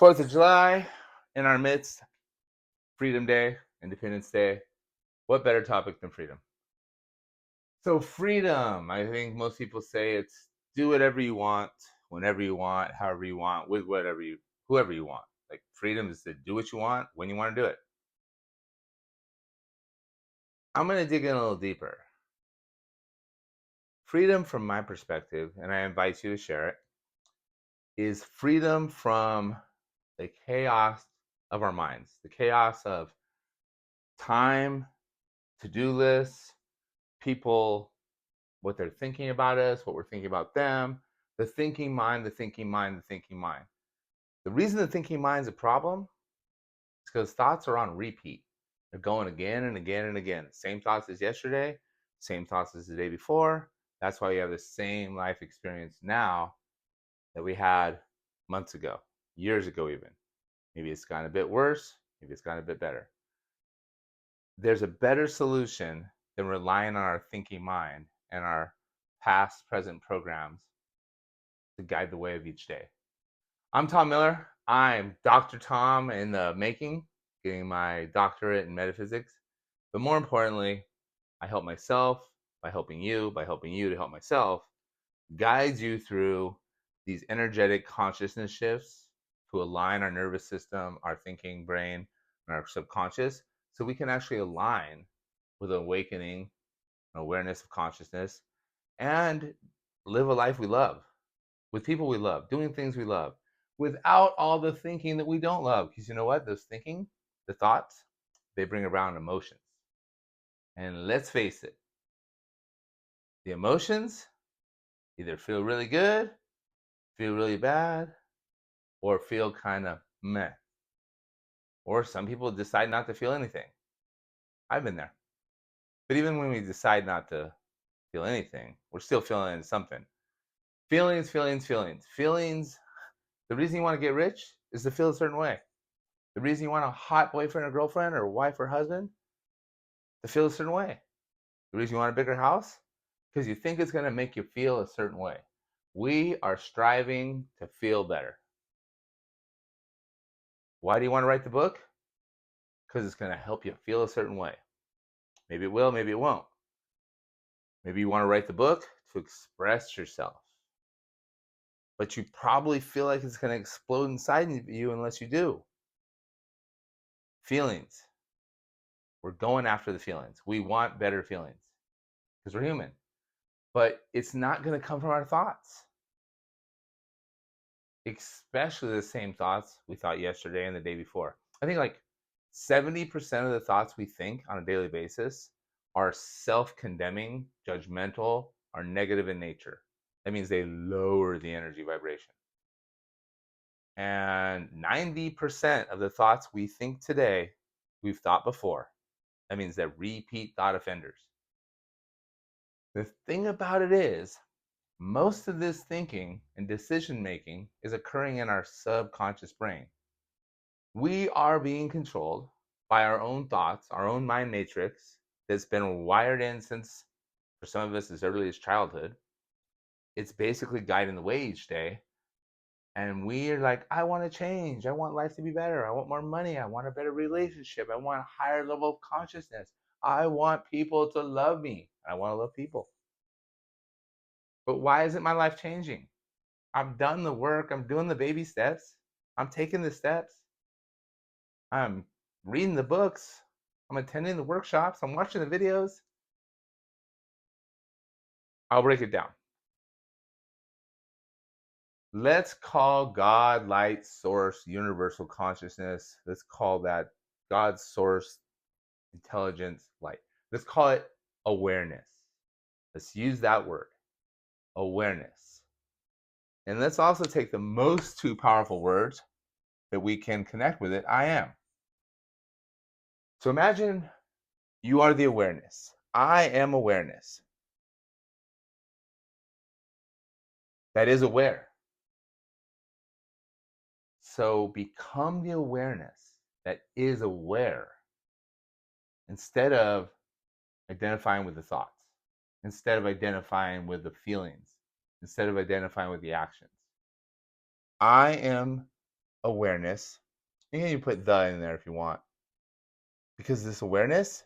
4th of July in our midst, Freedom Day, Independence Day. What better topic than freedom? So, freedom, I think most people say it's do whatever you want, whenever you want, however you want, with whoever you want. Like, freedom is to do what you want when you want to do it. I'm going to dig in a little deeper. Freedom, from my perspective, and I invite you to share it, is freedom from the chaos of our minds, the chaos of time, to do lists, people, what they're thinking about us, what we're thinking about them, the thinking mind, the thinking mind, the thinking mind. The reason the thinking mind is a problem is because thoughts are on repeat. They're going again and again and again. Same thoughts as yesterday, same thoughts as the day before. That's why we have the same life experience now that we had months ago, years ago, even. Maybe it's gotten a bit worse, maybe it's gotten a bit better. There's a better solution than relying on our thinking mind and our past, present programs to guide the way of each day. I'm Tom Miller. I'm Dr. Tom in the making, getting my doctorate in metaphysics. But more importantly, I help myself by helping you to help myself, guide you through these energetic consciousness shifts to align our nervous system, our thinking brain, and our subconscious so we can actually align with awakening, awareness of consciousness, and live a life we love with people we love, doing things we love, without all the thinking that we don't love. Because you know what? Those thinking, the thoughts, they bring around emotions. And let's face it, the emotions either feel really good, feel really bad, or feel kind of meh. Or some people decide not to feel anything. I've been there. But even when we decide not to feel anything, we're still feeling something. Feelings, feelings, feelings. Feelings. The reason you want to get rich is to feel a certain way. The reason you want a hot boyfriend or girlfriend or wife or husband, to feel a certain way. The reason you want a bigger house, because you think it's going to make you feel a certain way. We are striving to feel better. Why do you want to write the book? Because it's going to help you feel a certain way. Maybe it will, maybe it won't. Maybe you want to write the book to express yourself. But you probably feel like it's going to explode inside you unless you do. Feelings. We're going after the feelings. We want better feelings because we're human. But it's not going to come from our thoughts, especially the same thoughts we thought yesterday and the day before. I think like 70% of the thoughts we think on a daily basis are self-condemning, judgmental, are negative in nature. That means they lower the energy vibration. And 90% of the thoughts we think today, we've thought before. That means they're repeat thought offenders. The thing about it is, most of this thinking and decision making is occurring in our subconscious brain. We are being controlled by our own thoughts, our own mind matrix that's been wired in since, for some of us, as early as childhood. It's basically guiding the way each day. And we are like, I want to change. I want life to be better. I want more money. I want a better relationship. I want a higher level of consciousness. I want people to love me. I want to love people. But why isn't my life changing? I've done the work. I'm doing the baby steps. I'm taking the steps. I'm reading the books. I'm attending the workshops. I'm watching the videos. I'll break it down. Let's call God, light, source, universal consciousness. Let's call that God, source, intelligence, light. Let's call it awareness. Let's use that word, awareness. And let's also take the most two powerful words that we can connect with it, I am. So imagine you are the awareness. I am awareness. That is aware. So become the awareness that is aware instead of identifying with the thoughts, instead of identifying with the feelings, instead of identifying with the actions. I am awareness. And you put the in there if you want. Because this awareness,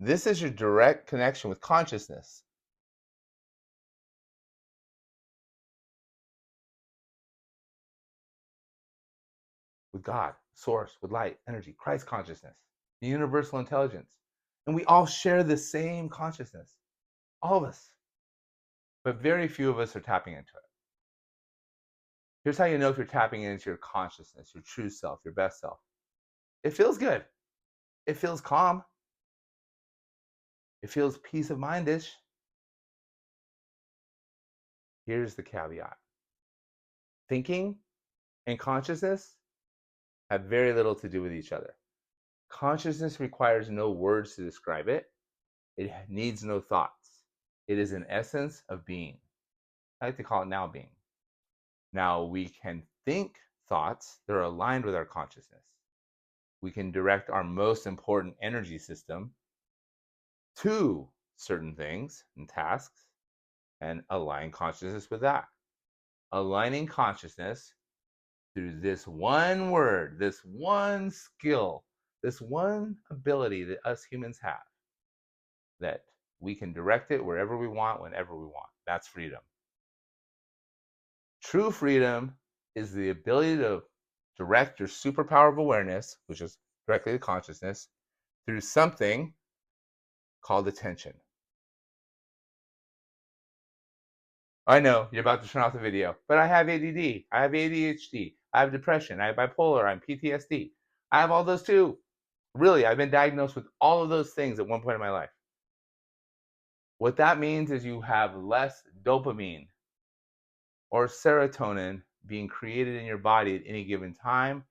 this is your direct connection with consciousness. With God, source, with light, energy, Christ consciousness, the universal intelligence. And we all share the same consciousness. All of us. But very few of us are tapping into it. Here's how you know if you're tapping into your consciousness, your true self, your best self. It feels good. It feels calm. It feels peace of mindish. Here's the caveat. Thinking and consciousness have very little to do with each other. Consciousness requires no words to describe it. It needs no thoughts. It is an essence of being. I like to call it now being. Now we can think thoughts that are aligned with our consciousness. We can direct our most important energy system to certain things and tasks and align consciousness with that. Aligning consciousness through this one word, this one skill, this one ability that us humans have, that we can direct it wherever we want, whenever we want. That's freedom. True freedom is the ability to direct your superpower of awareness, which is directly to consciousness, through something called attention. I know you're about to turn off the video, but I have ADD, I have ADHD, I have depression, I have bipolar, I'm PTSD. I have all those too. Really, I've been diagnosed with all of those things at one point in my life. What that means is you have less dopamine or serotonin being created in your body at any given time.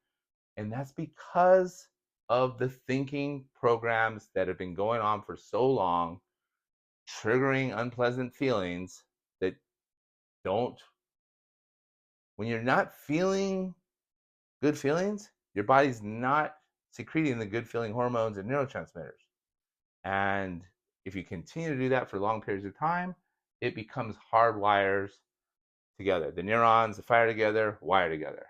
And that's because of the thinking programs that have been going on for so long, triggering unpleasant feelings that don't, when you're not feeling good feelings, your body's not secreting the good feeling hormones and neurotransmitters. And if you continue to do that for long periods of time, it becomes hardwires together. The neurons fire together, wire together.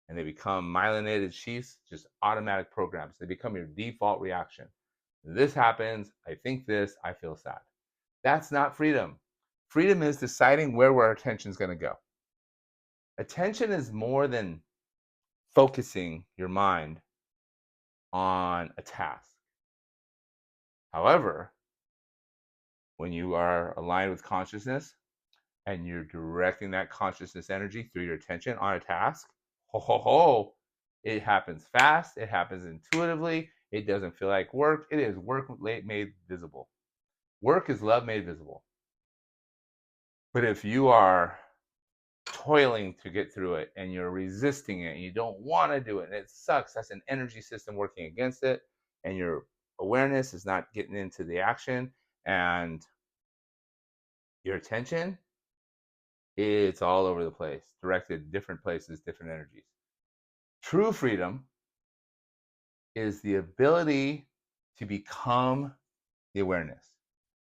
And they become myelinated sheaths, just automatic programs. They become your default reaction. This happens, I think this, I feel sad. That's not freedom. Freedom is deciding where our attention is going to go. Attention is more than focusing your mind on a task. However, when you are aligned with consciousness and you're directing that consciousness energy through your attention on a task, ho ho ho, it happens fast, it happens intuitively, it doesn't feel like work, it is work made visible. Work is love made visible. But if you are toiling to get through it and you're resisting it and you don't want to do it and it sucks, that's an energy system working against it, and your awareness is not getting into the action, and your attention, it's all over the place, directed different places, different energies. True freedom is the ability to become the awareness.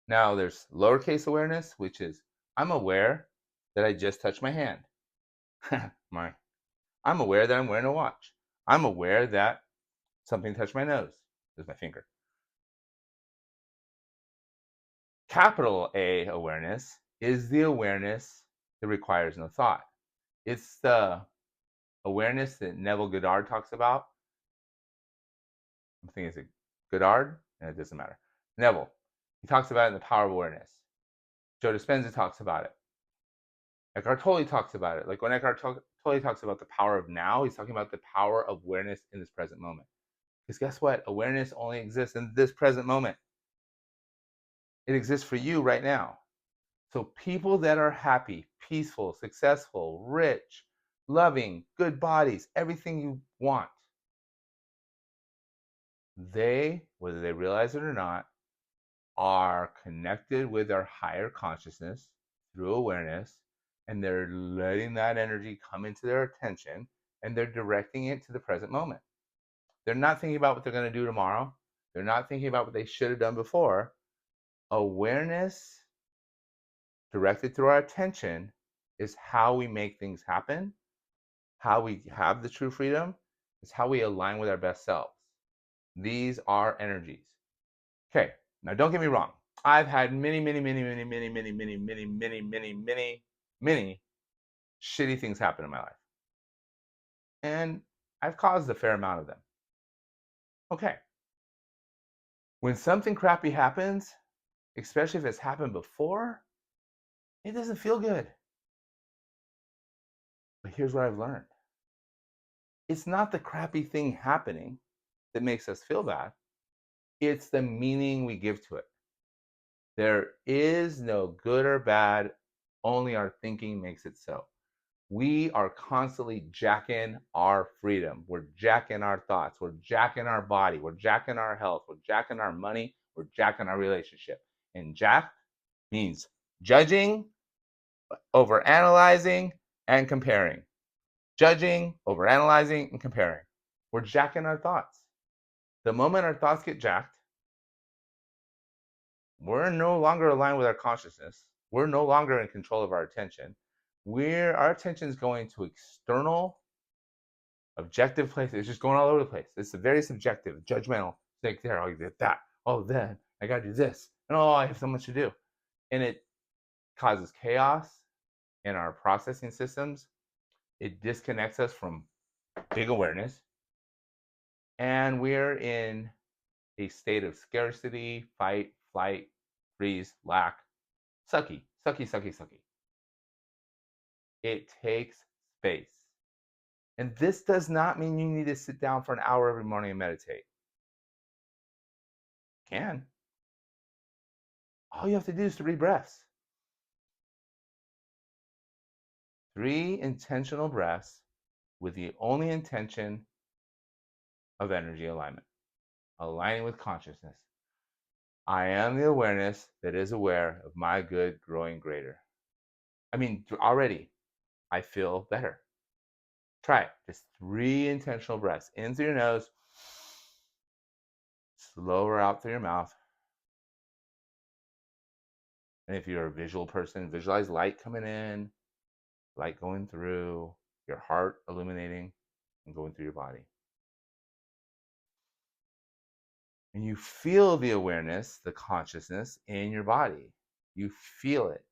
Now, there's lowercase awareness, which is I'm aware that I just touched my hand. I'm aware that I'm wearing a watch. I'm aware that something touched my nose. There's my finger. Capital A awareness is the awareness that requires no thought. It's the awareness that Neville Goddard talks about. I'm thinking, is it Goddard? And it doesn't matter. Neville. He talks about it in The Power of Awareness. Joe Dispenza talks about it. Eckhart Tolle talks about it. Like when Eckhart Tolle talks about the power of now, he's talking about the power of awareness in this present moment. Because guess what? Awareness only exists in this present moment. It exists for you right now. So people that are happy, peaceful, successful, rich, loving, good bodies, everything you want, they, whether they realize it or not, are connected with their higher consciousness through awareness, and they're letting that energy come into their attention, and they're directing it to the present moment. They're not thinking about what they're going to do tomorrow. They're not thinking about what they should have done before. Awareness directed through our attention is how we make things happen, how we have the true freedom is how we align with our best selves. These are energies. Okay, now don't get me wrong. I've had many shitty things happen in my life. And I've caused a fair amount of them. Okay. When something crappy happens, especially if it's happened before, it doesn't feel good. But here's what I've learned. It's not the crappy thing happening that makes us feel bad. It's the meaning we give to it. There is no good or bad, only our thinking makes it so. We are constantly jacking our freedom. We're jacking our thoughts. We're jacking our body. We're jacking our health. We're jacking our money. We're jacking our relationship. And jack means judging, overanalyzing, and comparing. Judging, overanalyzing, and comparing. We're jacking our thoughts. The moment our thoughts get jacked, we're no longer aligned with our consciousness. We're no longer in control of our attention. Our attention is going to external, objective places. It's just going all over the place. It's very subjective, judgmental. It's like, there, I did that. Oh, then I got to do this. And oh, I have so much to do. And it causes chaos in our processing systems. It disconnects us from big awareness. And we're in a state of scarcity, fight, flight, freeze, lack, sucky. It takes space. And this does not mean you need to sit down for an hour every morning and meditate. You can. All you have to do is 3 breaths. 3 intentional breaths with the only intention of energy alignment, aligning with consciousness. I am the awareness that is aware of my good growing greater. I mean, already I feel better. Try it. Just 3 intentional breaths. In through your nose, slower out through your mouth. And if you're a visual person, visualize light coming in, light going through, your heart illuminating and going through your body. And you feel the awareness, the consciousness in your body. You feel it.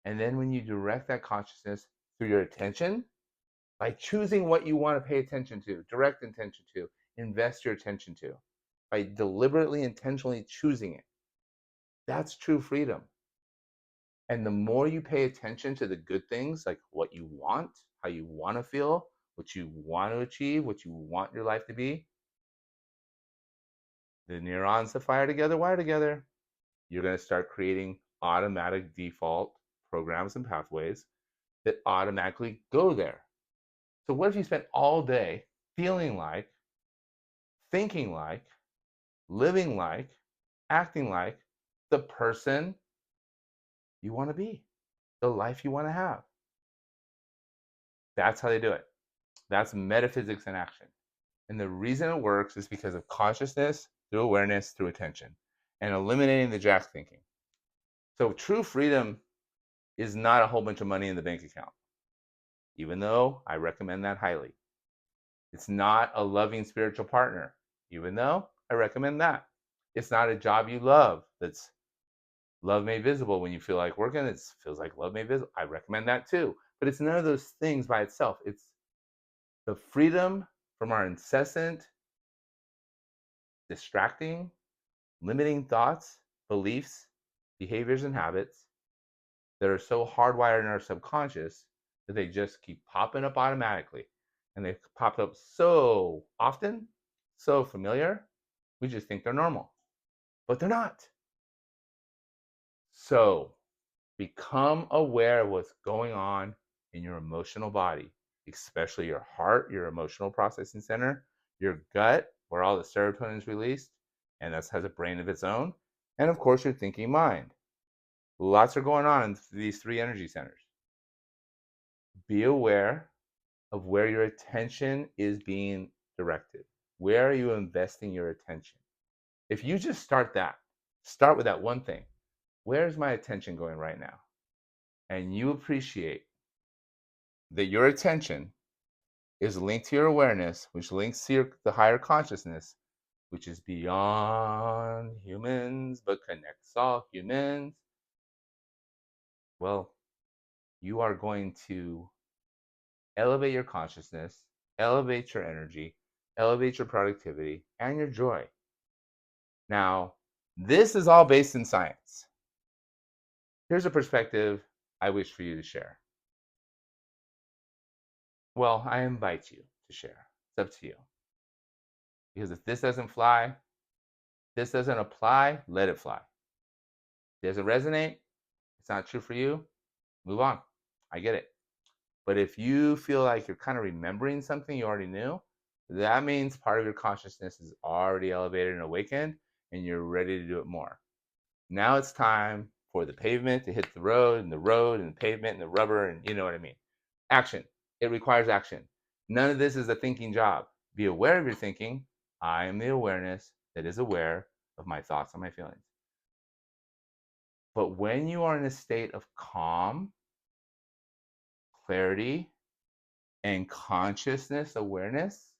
And then when you direct that consciousness through your attention, by choosing what you want to pay attention to, direct attention to, invest your attention to, by deliberately, intentionally choosing it, that's true freedom. And the more you pay attention to the good things, like what you want, how you want to feel, what you want to achieve, what you want your life to be, the neurons that fire together wire together. You're going to start creating automatic default programs and pathways that automatically go there. So what if you spent all day feeling like, thinking like, living like, acting like the person you want to be, the life you want to have? That's how they do it. That's metaphysics in action. And the reason it works is because of consciousness through awareness through attention and eliminating the jack thinking. So true freedom is not a whole bunch of money in the bank account, even though I recommend that highly. It's not a loving spiritual partner, even though I recommend that. It's not a job you love that's love made visible when you feel like working. It feels like love made visible. I recommend that too. But it's none of those things by itself. It's the freedom from our incessant, distracting, limiting thoughts, beliefs, behaviors, and habits that are so hardwired in our subconscious that they just keep popping up automatically. And they pop up so often, so familiar, we just think they're normal. But they're not. So become aware of what's going on in your emotional body, especially your heart, your emotional processing center, your gut, where all the serotonin is released, and that has a brain of its own, and of course your thinking mind. Lots are going on in these 3 energy centers. Be aware of where your attention is being directed. Where are you investing your attention? If you just start with that one thing. Where's my attention going right now? And you appreciate that your attention is linked to your awareness, which links to the higher consciousness, which is beyond humans but connects all humans, well, you are going to elevate your consciousness, elevate your energy, elevate your productivity, and your joy. Now, this is all based in science. Here's a perspective I wish for you to share. Well, I invite you to share. It's up to you. Because if this doesn't fly, this doesn't apply, let it fly. It doesn't resonate, it's not true for you, move on. I get it. But if you feel like you're kind of remembering something you already knew, that means part of your consciousness is already elevated and awakened, and you're ready to do it more. Now it's time for the pavement to hit the road and the pavement and the rubber, and you know what I mean. Action. It requires action. None of this is a thinking job. Be aware of your thinking. I am the awareness that is aware of my thoughts and my feelings. But when you are in a state of calm, clarity, and consciousness awareness,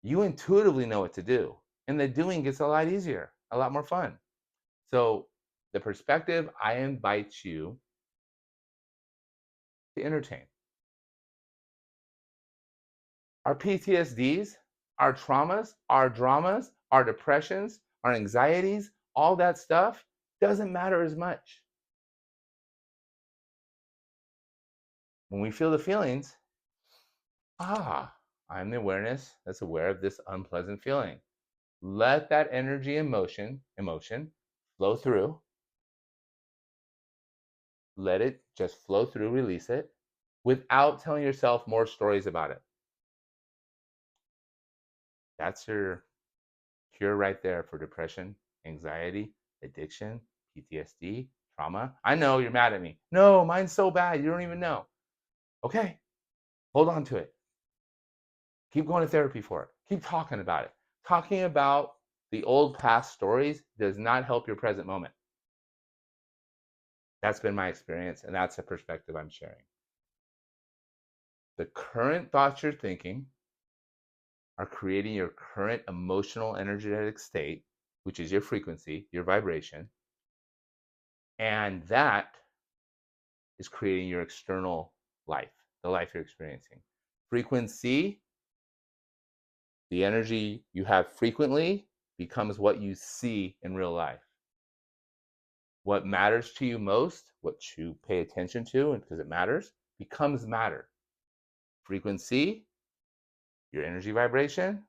you intuitively know what to do. And the doing gets a lot easier, a lot more fun. So, the perspective I invite you to entertain. Our PTSDs, our traumas, our dramas, our depressions, our anxieties, all that stuff doesn't matter as much. When we feel the feelings, I'm the awareness that's aware of this unpleasant feeling. Let that energy emotion flow through. Let it just flow through, release it without telling yourself more stories about it. That's your cure right there for depression, anxiety, addiction, PTSD, trauma. I know you're mad at me. No, mine's so bad, you don't even know. Okay, hold on to it. Keep going to therapy for it. Keep talking about it. Talking about the old past stories does not help your present moment. That's been my experience, and that's a perspective I'm sharing. The current thoughts you're thinking are creating your current emotional energetic state, which is your frequency, your vibration. And that is creating your external life, the life you're experiencing. Frequency, the energy you have frequently, becomes what you see in real life. What matters to you most, what you pay attention to, and because it matters, becomes matter. Frequency, your energy vibration,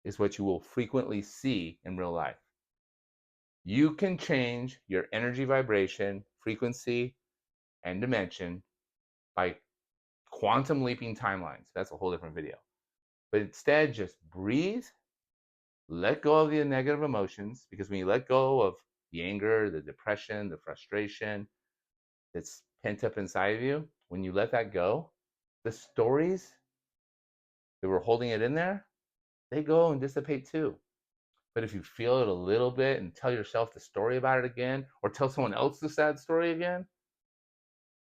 is what you will frequently see in real life. You can change your energy vibration, frequency, and dimension by quantum leaping timelines. That's a whole different video. But instead, just breathe, let go of the negative emotions, because when you let go of the anger, the depression, the frustration that's pent up inside of you, when you let that go, the stories that were holding it in there, they go and dissipate too. But if you feel it a little bit and tell yourself the story about it again, or tell someone else the sad story again,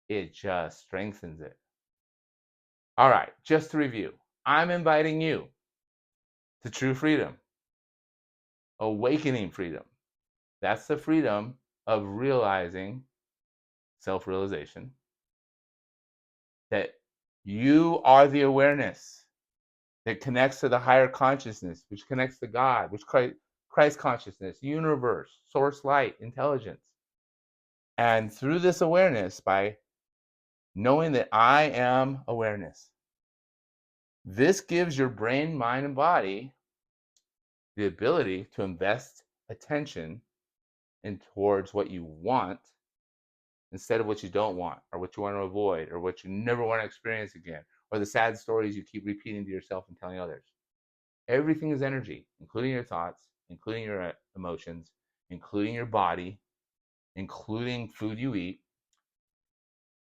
it just strengthens it. All right, just to review, I'm inviting you to true freedom, awakening freedom. That's the freedom of realizing self realization that you are the awareness that connects to the higher consciousness, which connects to God, which Christ consciousness, universe, source light, intelligence. And through this awareness, by knowing that I am awareness, this gives your brain, mind, and body the ability to invest attention in towards what you want instead of what you don't want, or what you want to avoid, or what you never want to experience again, or the sad stories you keep repeating to yourself and telling others. Everything is energy, including your thoughts, including your emotions, including your body, including food you eat,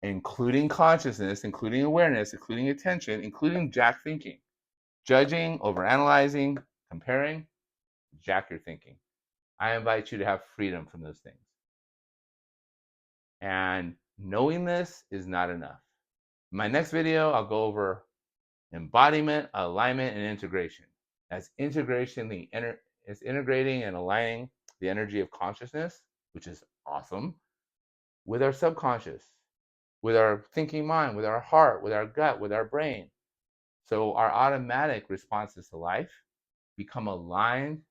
including consciousness, including awareness, including attention, including jack thinking. Judging, overanalyzing, comparing, jack your thinking. I invite you to have freedom from those things. And knowing this is not enough. In my next video, I'll go over embodiment, alignment, and integration. As integration, is integrating and aligning the energy of consciousness, which is awesome, with our subconscious, with our thinking mind, with our heart, with our gut, with our brain. So our automatic responses to life become aligned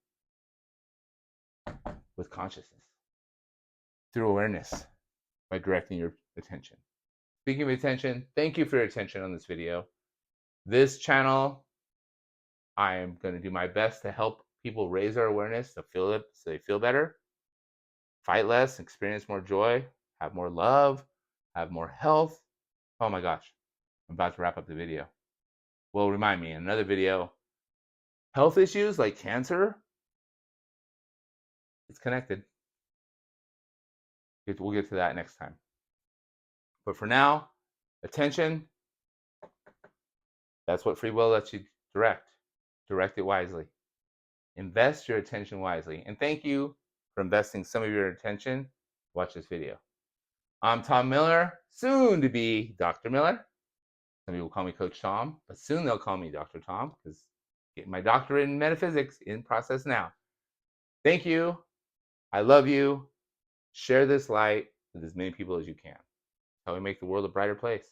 with consciousness through awareness by directing your attention. Speaking of attention, thank you for your attention on this video. This channel, I am going to do my best to help people raise their awareness to feel it, so they feel better, fight less, experience more joy, have more love, have more health. Oh my gosh, I'm about to wrap up the video. Well, remind me in another video, health issues like cancer, it's connected. We'll get to that next time. But for now, attention, that's what free will lets you direct. Direct it wisely. Invest your attention wisely. And thank you for investing some of your attention. Watch this video. I'm Tom Miller, soon to be Dr. Miller. Some people call me Coach Tom, but soon they'll call me Dr. Tom because getting my doctorate in metaphysics in process now. Thank you. I love you. Share this light with as many people as you can. That's how we make the world a brighter place.